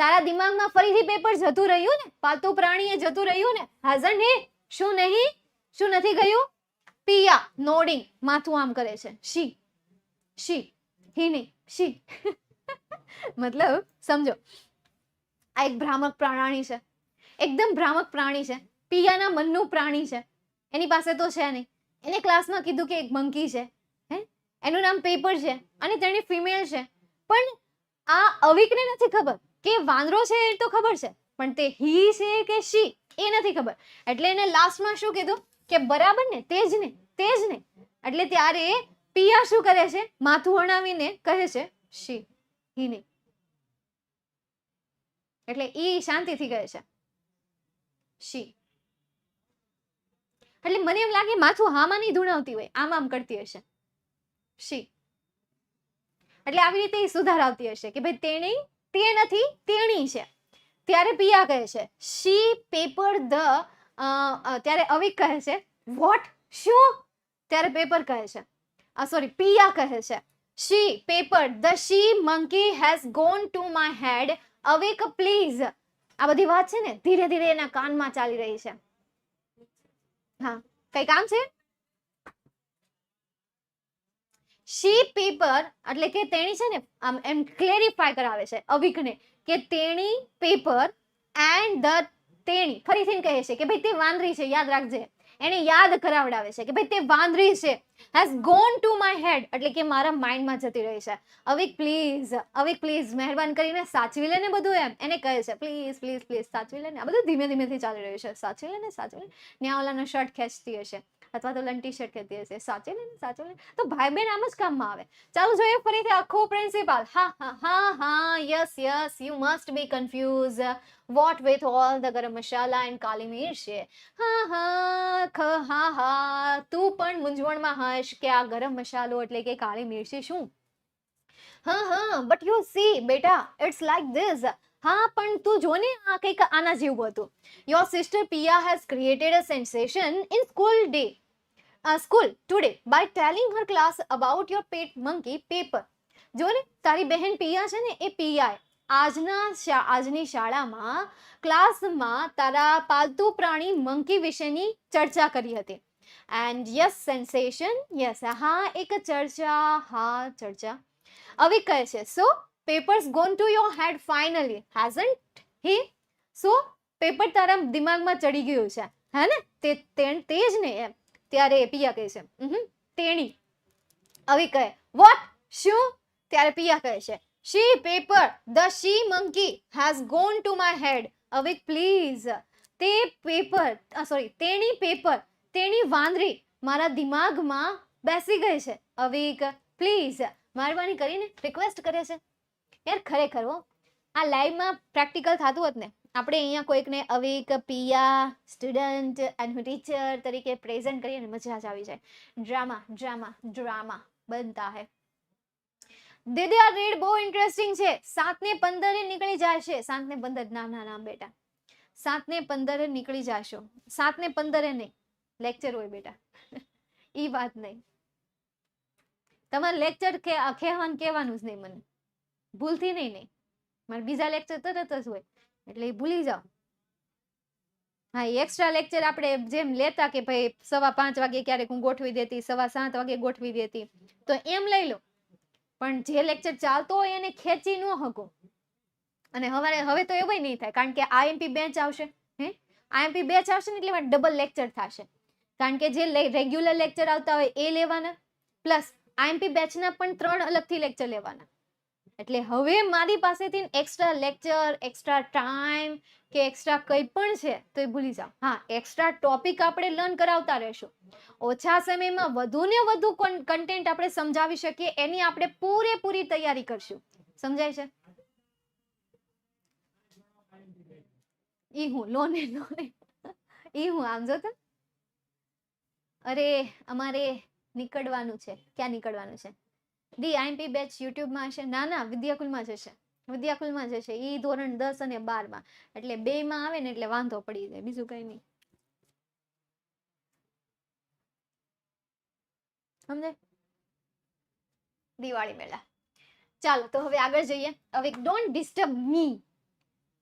તારા દિમાગમાં ફરીથી પેપર જતું રહ્યું ને? પાલતુ પ્રાણીએ જતું રહ્યું ને? hasn't he? શું નહીં? શું નથી ગયું? પિયા નોડિંગ, માથું આમ કરે છે. she, he નહીં, she. મતલબ સમજો, આ એક ભ્રામક પ્રાણી છે. એકદમ ભ્રામક પ્રાણી છે. પિયાના મનનું પ્રાણી છે. એની પાસે તો છે નહીં. એને ક્લાસમાં કીધું કે એક મંકી છે, એનું નામ પેપર છે અને તેની ફિમેલ છે. પણ આ અવિકને નથી ખબર કે વાંદરો છે એ તો ખબર છે, પણ તે હી છે કે શી એ નથી ખબર. એટલે એને લાસ્ટમાં શું કીધું કે બરાબર ને, તે જ ને. એટલે ત્યારે પિયા શું કરે છે? માથું હણાવીને કહે છે શી, હી નહીં. એટલે ઈ શાંતિથી કહે છે શી. એટલે મને એમ લાગે માથું હામાં નહીં ધૂણાવતી હોય, આમ કરતી હશે શી. એટલે આવી રીતે સુધારાવતી હશે કે ભાઈ તેણી, તે નથી, તેણી છે. ત્યારે પિયા કહે છે શી પેપર ધ, ત્યારે અવિક કહે છે વોટ, શું? ત્યારે પેપર કહે છે, સોરી, પિયા કહે છે she paper the she monkey has gone to my head. Avik please. આ બધી વાત છે ને ધીરે ધીરે એના કાનમાં ચાલી રહી છે. હા, કઈ કામ છે? શી પેપર એટલે કે તેણી છે ને આમ એમ ક્લેરિફાય કરાવે છે અવિકને કે તેણી પેપર એન્ડ ધ તેણી ફરીથી કહે છે કે ભાઈ તે વાંદરી છે, યાદ રાખજે. એને યાદ કરાવડાવે છે કે ભાઈ તે વાંદરી છે, has gone to my head એટલે કે મારા માઇન્ડમાં જતી રહી છે. અવિક પ્લીઝ મહેરબાન કરીને સાચવી લે ને બધું. એમ એને કહે છે પ્લીઝ પ્લીઝ પ્લીઝ સાચવી લે ને. આ બધું ધીમે ધીમેથી ચાલી રહ્યું છે. સાચવી લે ને સાચવી લે. ન્યા ઓલાનો શર્ટ ખેંચતી હશે અથવા તો લંટી શર્ટ ખેંચતી હશે. સાચવી લે ને સાચવી લે. તો ભાઈ બહેન આમ જ કામમાં આવે. ચાલો જોઈએ ફરીથી આખું પ્રિન્સિપાલ. હા yes you must be confuse what with all the garam masala and kali mirch. હા તું પણ મૂંઝવણમાં હશ કે આ ગરમ મસાલો એટલે કે કાળી મિર્ચી શું. બટ યુ સી બેટા ઇટ્સ લાઈક ધીસ. હા પણ તું જો ને આ કંઈક આના જેવું હતું. Your sister Piya has created a sensation in school today by telling her class about your pet monkey paper. જો ને તારી બહેન પિયા છે ને એ પિયાએ આજની શાળામાં ક્લાસમાં તારા પાલતુ પ્રાણી મંકી વિશેની ચર્ચા કરી હતી. એન્ડ યસ સેન્સેશન યસ હા એક ચર્ચા. હવે કહે છે so papers gone to your head finally hasn't he. So paper તારા દિમાગમાં ચડી ગયું છે હે ને તે જ ને એમ. ત્યારે પિયા કહે છે તેણી. હવે કહે વોટ શું. ત્યારે પિયા કહે છે she paper the she monkey has gone to my head. Avik please તેણી પેપર તેણી વાંદરી મારા દિમાગમાં બેસી ગઈ છે. અવિક પ્લીઝ મહેરબાની કરીને રિક્વેસ્ટ કરે છે. યાર ખરેખર હો આ લાઈવમાં પ્રેક્ટિકલ થતું હોત ને આપણે અહીંયા કોઈકને અવિક પિયા સ્ટુડન્ટ અને ટીચર તરીકે પ્રેઝન્ટ કરીએ ને મજા જ આવી જાય. ડ્રામા બનતા હે. દીદી આ રીડ બહુ ઇન્ટરેસ્ટિંગ છે. 7:15 નીકળી જાય છે. 7:15 ના બેટા 7:15 નીકળી જાશો. 7:15 નહીં લેક્ચર હોય બેટા. ઈ વાત નહીં. તમારે લેક્ચર કહેવાનું જ નહીં મને ભૂલથી નહીં. મારે બીજા લેક્ચર તરત જ હોય એટલે એ ભૂલી જાઓ. હા એક્સ્ટ્રા લેક્ચર આપણે જેમ લેતા કે ભાઈ 5:15 વાગે ક્યારેક હું ગોઠવી દેતી 7:15 વાગે ગોઠવી દેતી તો એમ લઈ લો. પણ જે લેક્ચર ચાલતો હોય એને ખેંચી ન શકો. અને હવે તો એવું નહીં થાય કારણ કે આઈએમપી બેચ આવશે. આઈએમપી બેચ આવશે ને એટલે ડબલ લેક્ચર થશે. કારણ કે જે રેગ્યુલર લેક્ચર આવતા હોય એ લેવાના પ્લસ આઈએમપી બેચના પણ 3 અલગથી લેક્ચર લેવાના. એટલે હવે મારી પાસેથી એક્સ્ટ્રા લેક્ચર એક્સ્ટ્રા ટાઈમ કે એક્સ્ટ્રા કંઈ પણ છે તો એ ભૂલી જાઓ. હા એક્સ્ટ્રા ટોપિક આપણે લર્ન કરાવતા રહેશું. ઓછા સમયમાં વધુ ને વધુ કન્ટેન્ટ આપણે સમજાવી શકીએ એની આપણે પૂરેપૂરી તૈયારી કરશું. સમજાય છે? ઈ હું લોને ઈ હું આમ જોતા. અરે અમારે નીકળવાનું છે. ક્યાં નીકળવાનું છે? ડી આઈએમપી બેચ યુટ્યુબમાં હશે. ના વિદ્યાકુલમાં જ હશે. વિદ્યાકુલમાં જ હશે. ઈ ધોરણ 10 અને 12 માં એટલે 2 માં આવે ને એટલે વાંધો પડી જાય. બીજું કઈ નહીં. સમજે? દિવાળી મેળા. ચાલો તો હવે આગળ જઈએ. હવે don't disturb me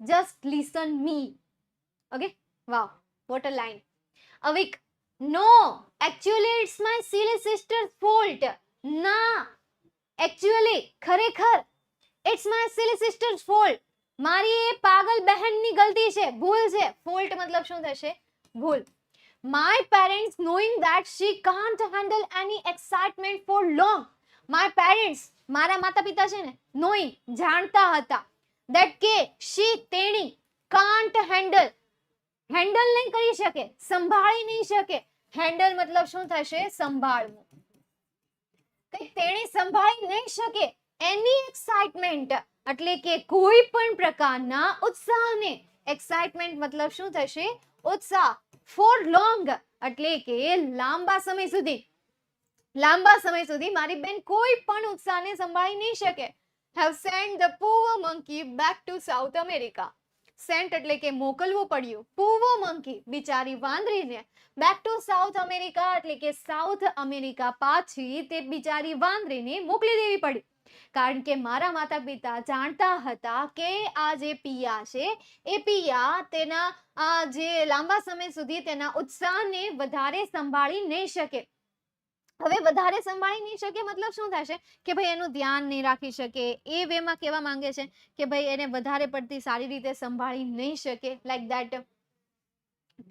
just listen me. Okay wow what a line. Avik no actually it's my silly sister's fault. ના એકચ્યુઅલી ખરેખર it's my silly sister's fault. મારી એ પાગલ બહેનની ગલતી છે ભૂલ છે. ફોલ્ટ મતલબ શું થશે? ભૂલ. My parents knowing that she can't handle any excitement for long. My parents મારા માતા પિતા છે ને knowing જાણતા હતા that કે she તેણી can't handle નહીં કરી શકે સંભાળી નહીં શકે. હેન્ડલ મતલબ શું થશે? સંભાળવું. તેણી સંભાળી નહીં શકે એની એક્સાઇટમેન્ટ એટલે કે કોઈ પણ પ્રકારના ઉત્સાહને. એક્સાઇટમેન્ટ મતલબ શું થશે? ઉત્સાહ. ફોર લોંગ એટલે કે લાંબા સમય સુધી મારી બેન કોઈ પણ ઉત્સાહને સંભાળી નહીં શકે. have sent the poor monkey back to South America. sent એટલે કે મોકલવું પડ્યું. poor monkey બિચારી વાંદરીને back to South America એટલે કે સાઉથ અમેરિકા પાછી તે બિચારી વાંદરીને મોકલી દેવી પડી. કારણ કે મારા માતા પિતા જાણતા હતા કે આ જે પિયા છે એ પિયા તેના જે લાંબા સમય સુધી તેના ઉત્સાહને વધારે સંભાળી નહીં શકે. હવે વધારે સંભાળી નહીં શકે મતલબ શું થશે કે ભાઈ એનું ધ્યાન નહીં રાખી શકે. એ વેમાં કહેવા માંગે છે કે ભાઈ એને વધારે પડતી સારી રીતે સંભાળી નહીં શકે, લાઈક ધેટ.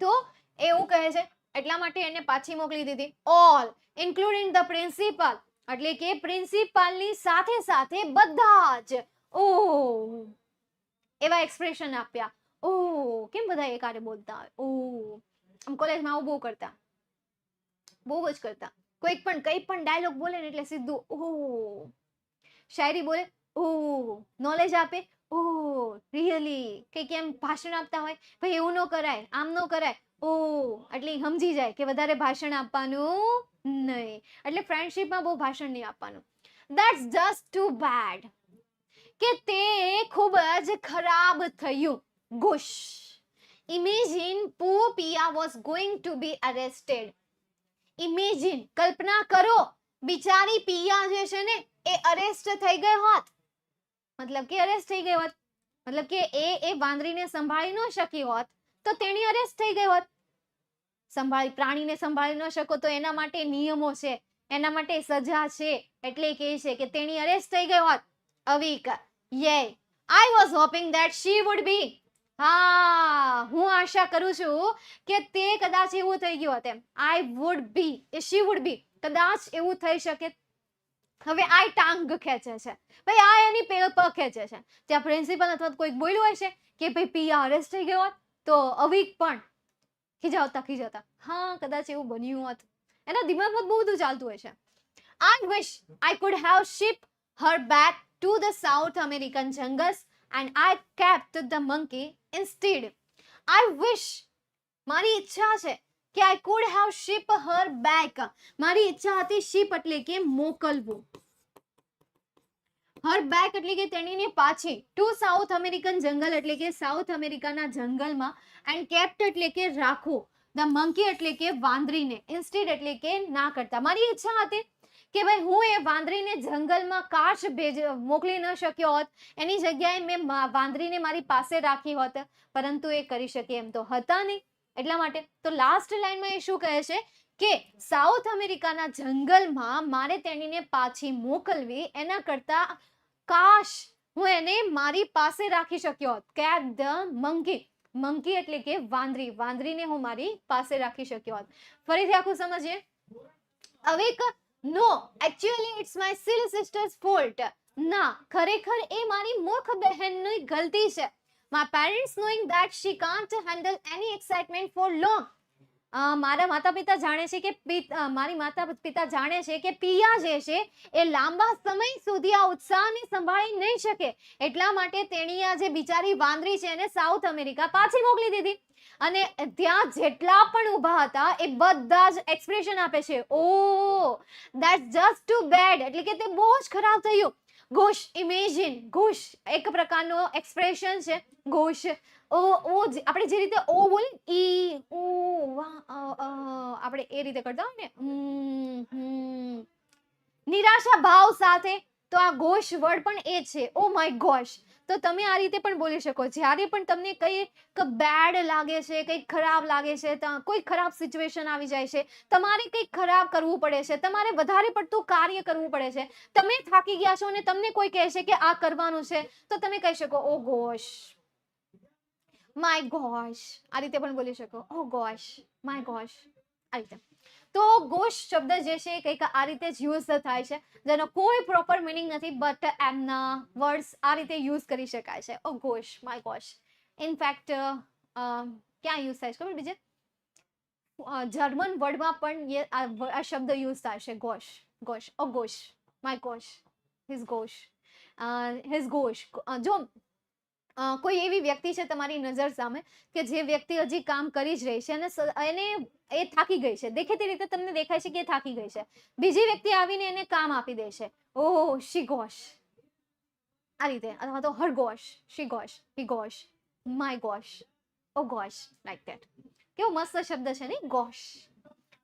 તો એવું કહે છે એટલા માટે એને પાછી મોકલી દીધી. ઓલ ઇન્ક્લુડિંગ ધ પ્રિન્સિપલ, એટલે કે પ્રિન્સિપાલની સાથે સાથે બધા જ એવા એક્સપ્રેશન આપ્યા. કેમ બધા એકારે બોલતા હોય? આમ કોલેજમાં આવું બહુ કરતા, બહુ જ કરતા. કોઈક પણ કંઈ પણ ડાયલોગ બોલે ને એટલે સીધું શાયરી બોલે, નોલેજ આપે, રિયલી કંઈક એમ ભાષણ આપતા હોય, ભાઈ એવું ન કરાય, આમ ન કરાય, એટલે સમજી જાય કે વધારે ભાષણ આપવાનું નહીં. એટલે ફ્રેન્ડશિપમાં બહુ ભાષણ નહીં આપવાનું. That's just too bad. કે તે ખૂબ જ ખરાબ થયું. Gosh. Imagine poor Pia was going to be arrested. Imagine, કલ્પના કરો, બિચારી પિયા જે છે ને એ અરેસ્ટ થઈ ગઈ હોત. મતલબ કે અરેસ્ટ થઈ ગઈ હોત, મતલબ કે એ વાંદરીને સંભાળી ન શકી હોત તો તેણી અરેસ્ટ થઈ ગઈ હોત. પ્રાણીને સંભાળી ન શકો તો એના માટે નિયમો છે, એના માટે સજા છે. એટલે કહે છે કે તેણી અરેસ્ટ થઈ ગઈ હોત. Avik, yeah, I was hoping that she would be. હા, હું આશા કરું છું કે તે કદાચ એવું થઈ ગયું હોત એમ. I would be, she would બી, કદાચ એવું થઈ શકે. હવે આ ટાંગ ખેંચે છે ભાઈ, આ એની પગ ખેંચે છે. ત્યાં પ્રિન્સિપલ અથવા કોઈક બોલ્યું હોય છે કે ભાઈ પિયા અરેસ્ટ થઈ ગયો હોત, તો અવિક પણ ખીજાવતા હા કદાચ એવું બન્યું હોત. એના દિમાગમાં બહુ બધું ચાલતું હોય છે. I wish I could have shipped her back to the South American jungles and I kept the monkey instead. I wish, મારી ઈચ્છા છે કે I could have shipped her back. મારી ઈચ્છા હતી શિપ એટલે કે મોકલવું. her back એટલે કે તેણીને પાછી. to South American jungle એટલે કે સાઉથ અમેરિકાના જંગલમાં. and kept એટલે કે રાખવું. the monkey એટલે કે વાંદરીને. instead એટલે કે ના કરતા. મારી ઈચ્છા હતી કે ભાઈ હું એ વાંદરીને જંગલમાં કાશ મોકલી ન શક્યો હોત, એની જગ્યાએ મેં વાંદરીને મારી પાસે રાખી હોત, પરંતુ એ કરી શકે એમ તો હતા નહીં. એટલા માટે તો લાસ્ટ લાઈનમાં એ શું કહે છે કે સાઉથ અમેરિકાના જંગલમાં મારે તેણીને પાછી મોકલવી, એના કરતા કાશ હું એને મારી પાસે રાખી શક્યો હોત. Cap the monkey. મંકી એટલે કે વાંદરી, વાંદરીને હું મારી પાસે રાખી શક્યો હોત. ફરીથી આખું સમજીએ. હવે નો, actually it's my silly sister's fault. ના, ખરેખર એ મારી મૂર્ખ બહેનની ગલતી છે. My parents knowing that she can't handle any excitement for long. મારા માતા પિતા જાણે છે કે મારી માતા પિતા જાણે છે કે પિયા જે છે એ લાંબા સમય સુધી આ ઉત્સાહને સંભાળી નહીં શકે. એટલા માટે તેણી આ જે બિચારી વાંદરી છે એને સાઉથ અમેરિકા પાછી મોકલી દીધી. અને ત્યાં જેટલા પણ ઊભા હતા એ બધા જ એક્સપ્રેશન આપે છે. ધેટ્સ જસ્ટ ટુ બેડ, એટલે કે તે બહુ જ ખરાબ થયું. ગોશ, ઇમેજિન, ગોશ એક પ્રકારનો એક્સપ્રેશન છે. ગોશ, આપણે જે રીતે ઓ બોલી ઈ આપણે એ રીતે કરતા હોય ને, નિરાશા ભાવ સાથે, તો આ ગોશ વર્ડ પણ એ છે. Oh my gosh. તો તમે આ રીતે પણ બોલી શકો. જ્યારે પણ તમને કંઈક બેડ લાગે છે, કંઈક ખરાબ લાગે છે, કોઈ ખરાબ સિચ્યુએશન આવી જાય છે, તમારે કંઈક ખરાબ કરવું પડે છે, તમારે વધારે પડતું કાર્ય કરવું પડે છે, તમે થાકી ગયા છો અને તમને કોઈ કહે છે કે આ કરવાનું છે, તો તમે કહી શકો ઓ ગોશ, માય ગોશ. આ રીતે પણ બોલી શકો. ઓ ગોશ, માય ગોશ. આ રીતે. તો ગોશ શબ્દ જે છે કંઈક આ રીતે જ યુઝ થાય છે, જેનો કોઈ પ્રોપર મિનિંગ નથી, બટ એમના વર્ડ્સ આ રીતે યુઝ કરી શકાય છે. ઓ ગોશ, માય ગોશ. ઇનફેક્ટ ક્યાં યુઝ થાય છે ખબર બીજે? જર્મન વર્ડમાં પણ આ શબ્દ યુઝ થાય છે. ગોશ, ગોશ, ઓ ગોશ, માય ગોશ, હિઝ ગોશ, હિઝ ગોશ. જો કોઈ એવી વ્યક્તિ છે તમારી નજર સામે કે જે વ્યક્તિ હજી કામ કરી જ રહી છે અને એ થાકી ગઈ છે, દેખીતી રીતે તમને દેખાય છે કે એ થાકી ગઈ છે, બીજી વ્યક્તિ આવીને એને કામ આપી દે છે. ઓ શી ગોશ, આ રીતે. અથવા તો હર ગોશ, શી ગોશ, હી ગોશ, માય ગોશ, ઓ ગોશ, લાઈક ધેટ. કેવો મસ્ત શબ્દ છે ને ગોશ.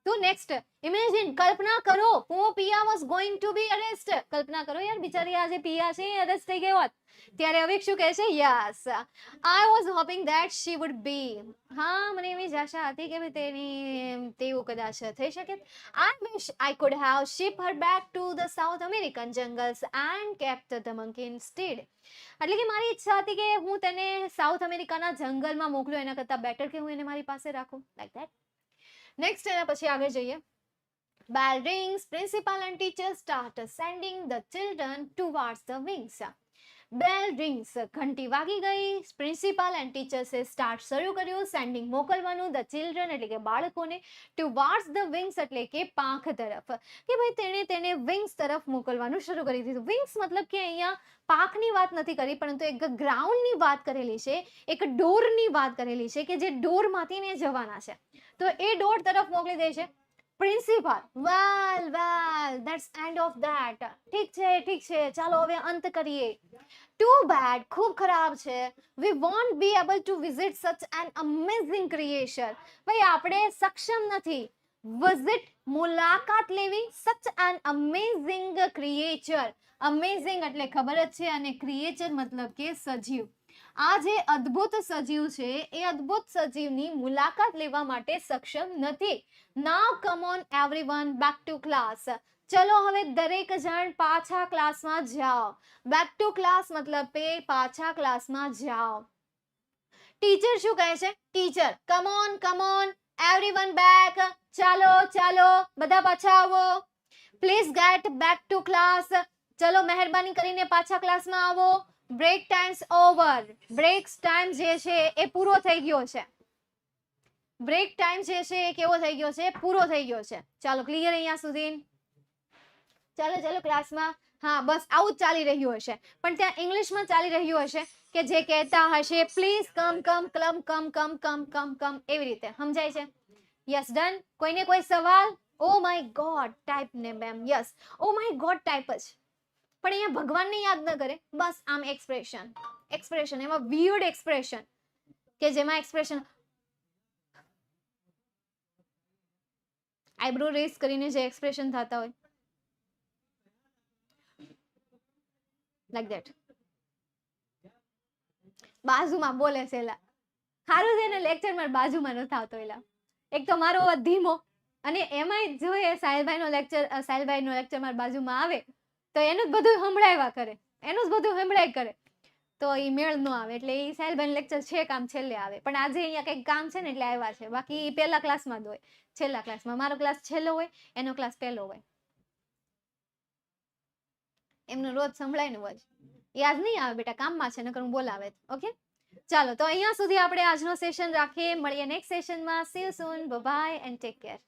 તો નેક્સ્ટ ઇમેજિન, કલ્પના કરો, Pia was going to be arrest. કલ્પના કરો યાર, બિચારી આજે પિયા છે અરેસ્ટ થઈ ગઈ હોત. ત્યારે અવિક શું કહે છે? Yes, I was hoping that she would be. હા, મને એવી જ આશા હતી કે તેવું કદાચ થઈ શકે. I wish I could have ship her back to the South American jungles and kept the monkey instead. એટલે કે મારી ઈચ્છા હતી કે હું તેને સાઉથ અમેરિકાના જંગલમાં મોકલું, એના કરતાં બેટર કે હું એને મારી પાસે રાખું. Like that. નેક્સ્ટ એના પછી આગળ જઈએ. Bell rings, principal and teacher start sending the children towards the wings. Bell rings, ઘંટી વાગી ગઈ. પ્રિન્સિપાલ એન્ડ ટીચર્સે સ્ટાર્ટ શરૂ કર્યું સેન્ડિંગ મોકલવાનું ધ ચિલ્ડ્રન એટલે કે બાળકોને ટુવાર્ડ્સ ધ વિંગ્સ એટલે કે પાંખ તરફ, કે ભાઈ તેને વિંગ્સ તરફ મોકલવાનું શરૂ કરી દીધું. વિંગ્સ મતલબ કે અહીંયા પાંખની વાત નથી કરી, પરંતુ એક ગ્રાઉન્ડની વાત કરેલી છે, એક ડોરની વાત કરેલી છે કે જે ડોરમાંથી ને જવાના છે, તો એ ડોર તરફ મોકલી દે છે principal. Well that's end of that. ઠીક છે, ચાલો હવે અંત કરીએ. ટુ બેડ, ખૂબ ખરાબ છે. We won't be able to visit such an amazing creation. ભાઈ આપણે સક્ષમ નથી વિઝિટ, મુલાકાત લેવી, સચ એન અમેઝિંગ ક્રિએચર. અમેઝિંગ એટલે ખબર જ છે, અને ક્રિએચર મતલબ કે સજીવ. આ જે અદ્ભુત સજીવ છે એ અદ્ભુત સજીવની મુલાકાત લેવા માટે સક્ષમ નથી. Now come on everyone back to class. ચલો હવે દરેક જણ પાછા ક્લાસમાં જાઓ. બેક ટુ ક્લાસ મતલબ કે પાછા ક્લાસમાં જાઓ. ટીચર શું કહે છે? Teacher come on everyone back. ચાલો બધા પાછા આવો. Please get back to class. ચલો મહેરબાની કરીને પાછા ક્લાસમાં આવો. Break time's over. Break time જે છે એ પૂરો થઈ ગયો છે. બ્રેક ટાઈમ જે છે એ કેવો થઈ ગયો છે? પૂરો થઈ ગયો છે. ચાલો ક્લિયર અહીંયા સુધી? ચાલો ક્લાસમાં. હા, બસ આવું જ ચાલી રહ્યું હશે, પણ ત્યાં ઇંગ્લિશમાં ચાલી રહ્યું હશે કે જે કહેતા હશે પ્લીઝ કમ એવી રીતે. સમજાય છે? Yes, done. કોઈને કોઈ સવાલ? ઓ માય ગોડ ટાઈપ ને ma'am. Yes, oh my God type જ, પણ અહીંયા ભગવાનને યાદ ન કરે, બસ આમ એક્સપ્રેશન એમાં વિયર્ડ એક્સપ્રેશન કે જેમાં એક્સપ્રેશન આઈબ્રો રેસ કરીને જે એક્સપ્રેશન થતા હોય, લાઈક ધેટ. બાજુમાં બોલે છે એલા. સારું છે ને લેક્ચર મારા બાજુમાં નથી આવતો એલા. એક તો મારો અવાજ ધીમો, અને એમાંય જોઈએ સાહિલભાઈનો લેક્ચર મારા બાજુમાં આવે તો એનું જ બધું સંભળાય કરે, તો એ મેળ ન આવે. એટલે એ સાહિલભાઈનું લેક્ચર છે કામ છેલ્લે આવે, પણ આજે અહીંયા કંઈક કામ છે ને એટલે આવ્યા છે. બાકી પહેલા ક્લાસમાં જ હોય, છેલ્લા ક્લાસમાં. મારો ક્લાસ છેલ્લો હોય, એનો ક્લાસ પહેલો હોય. એમનું રોજ સંભળાય ને વજ યાદ નહીં આવે બેટા, કામમાં છે નકર હું બોલાવે. ઓકે, ચાલો તો અહીંયા સુધી આપણે આજનો સેશન રાખીએ. મળીએ નેક્સ્ટ સેશનમાં. See you soon. Bye and take care.